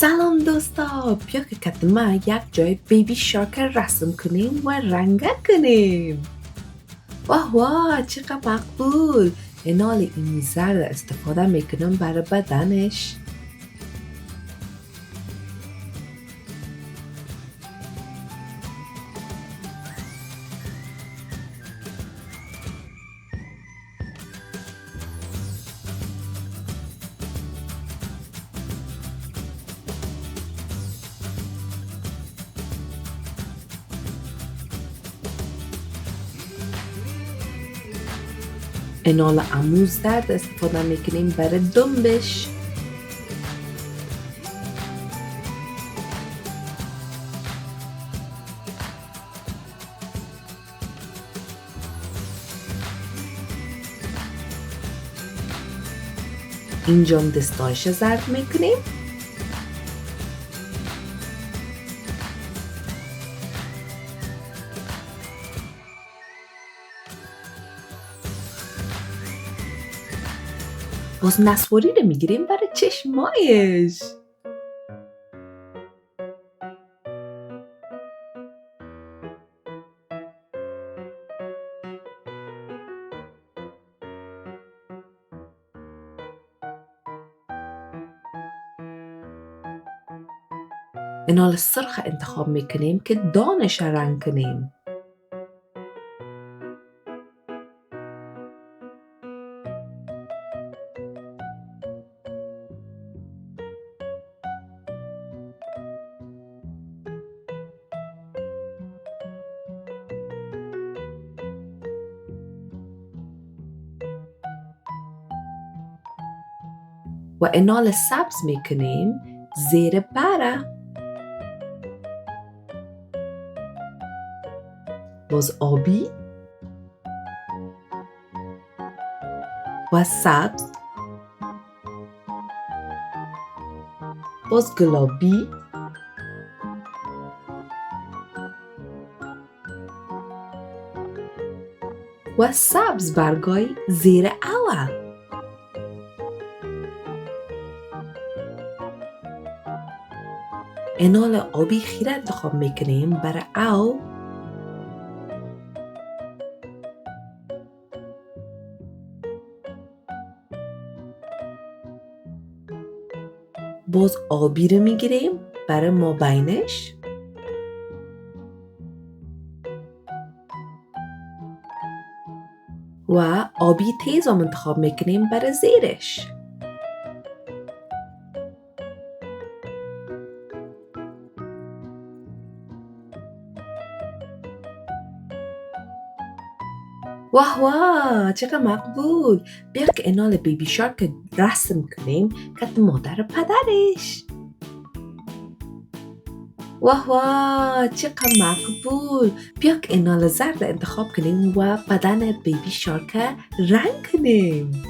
سلام دوستا، بیا که کتما یک جای بیبی شارک رسم کنیم و رنگه کنیم. واه چقدر مقبول. اینال این زرد استفاده میکنم برای بدنش. اینال اموز زرد استفاده میکنیم برای دنبش. اینجا دستایش زرد میکنیم. باز نسواری رو میگیریم برای چشمایش. اینال سرخ انتخاب میکنیم که دانش رنگ کنیم. و اینال سبز میکنیم زیر بره. باز آبی و سبز. باز گلابی و سبز برگای زیر اوه. اینال آبی خیره انتخاب میکنیم برای او. باز آبی رو میگیریم برای مابینش. و آبی تیز هم انتخاب میکنیم برای زیرش. واه چقدر مقبول. بیا که اینال بیبی شارک رسم کنیم که مادر پدرش. واه چقدر مقبول. بیا که اینال زرد انتخاب کنیم و بدن بیبی شارک رنگ کنیم.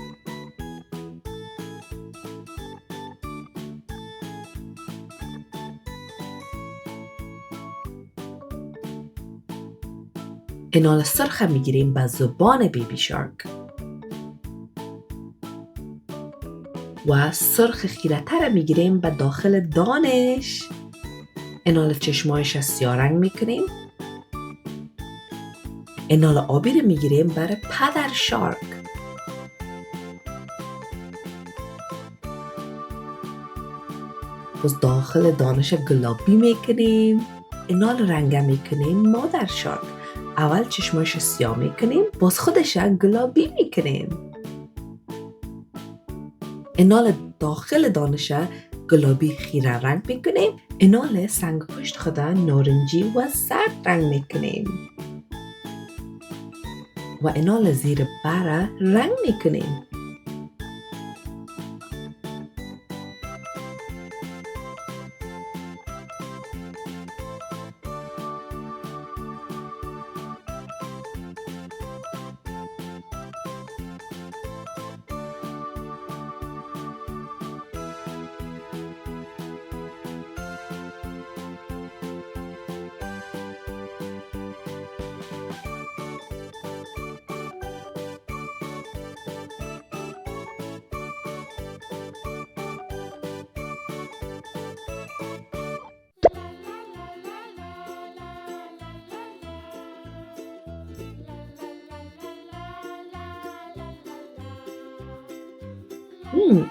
اینال سرخ میگیریم به زبان بیبی شارک. و سرخ خیره تر میگیریم به داخل دانش. اینال چشمایش سیاه رنگ میکنیم. اینال آبی رو میگیریم برای پدر شارک. باز داخل دانش گلابی میکنیم. اینال رنگ میکنیم مادر شارک. اول چشمایش سیاه میکنیم. باز خودش گلابی میکنیم. اینال داخل دانش گلابی خیره رنگ میکنیم. اینال سنگ پشت خود نارنجی و زرد رنگ میکنیم. و اینال زیر بره رنگ میکنیم.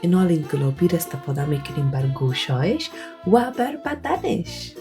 اینا این گلابی را استفاده میکنیم بر گوشایش و بر بدنش.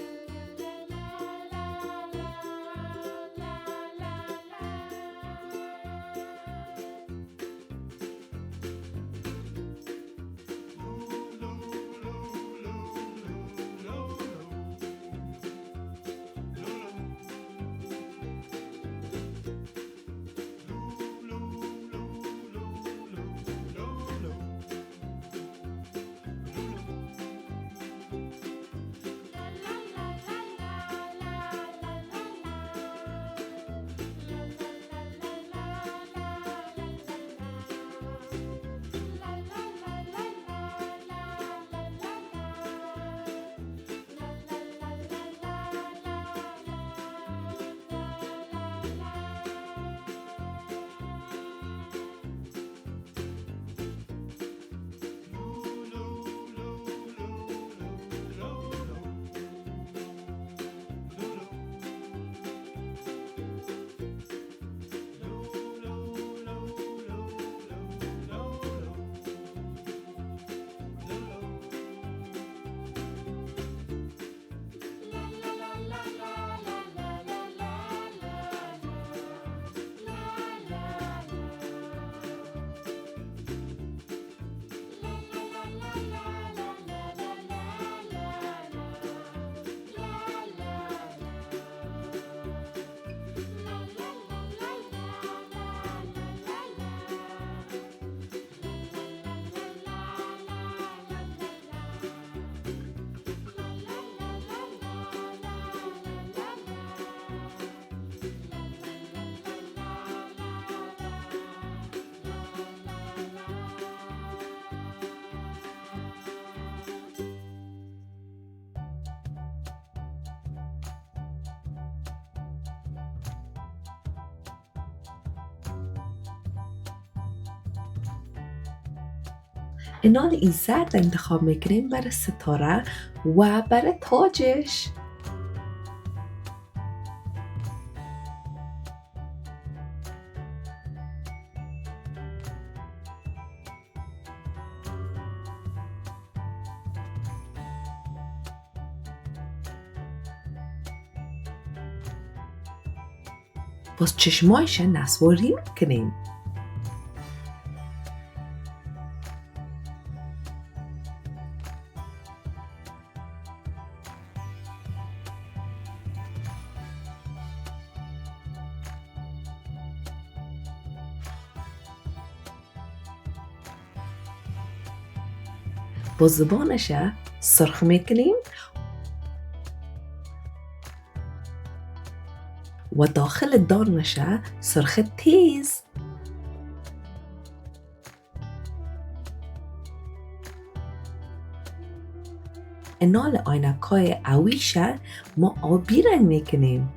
اینال این زرد انتخاب میکنیم برای ستاره و برای تاجش. باز چشمایش نسواری میکنیم. با زبانش سرخ میکنیم و داخل دانش سرخ تیز. انال آینکای اویش ما آبی رنگ میکنیم.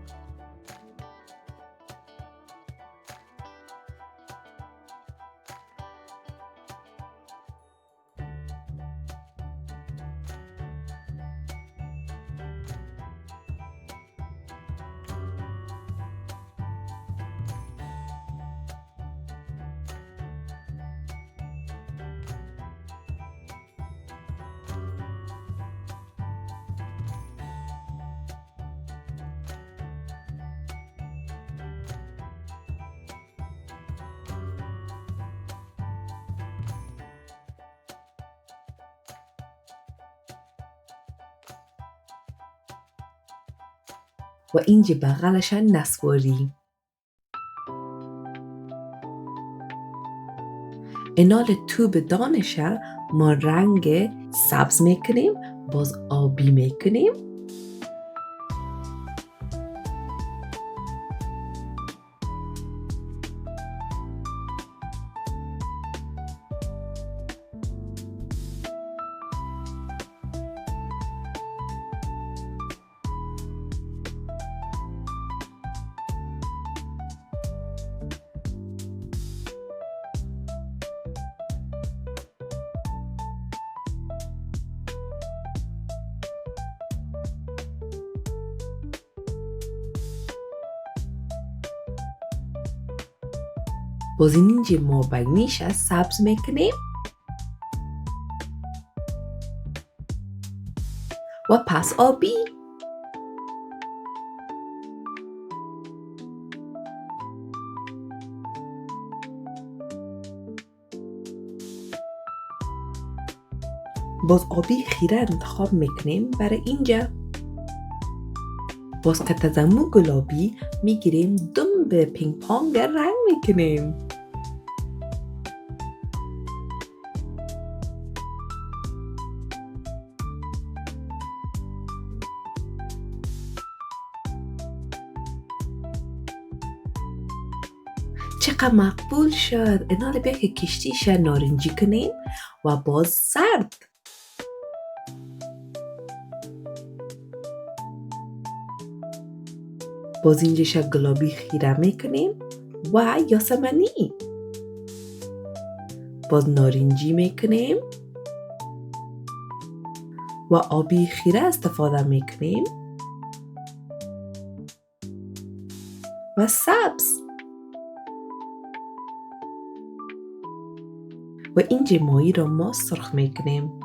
و اینجا بغلش نسواری. انال توب دانش ما رنگ سبز میکنیم، باز آبی میکنیم. باز اینجا ما بینیش سبز میکنیم. و پس آبی. باز آبی خیره انتخاب میکنیم برای اینجا. باز کتزمو گلابی میگیریم دم به پینگ پونگ رنگ میکنیم. چقدر مقبول شد. اینال بیا که کشتیش نارنجی کنیم و باز زرد. باز اینجاش گلابی خیره میکنیم و یاسمنی. باز نارنجی میکنیم و آبی خیره استفاده میکنیم و سبز. و اینجا ماهی را ما سرخ میکنیم.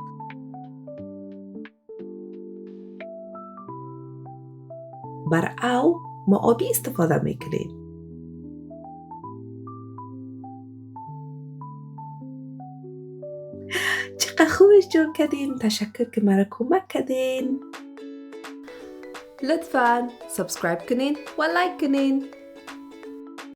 بر او ما آبی استفاده میکنیم. چقدر خوبش جور کردین. تشکر که مرا کمک کردین. لطفاً سابسکرایب کنین و لایک کنین.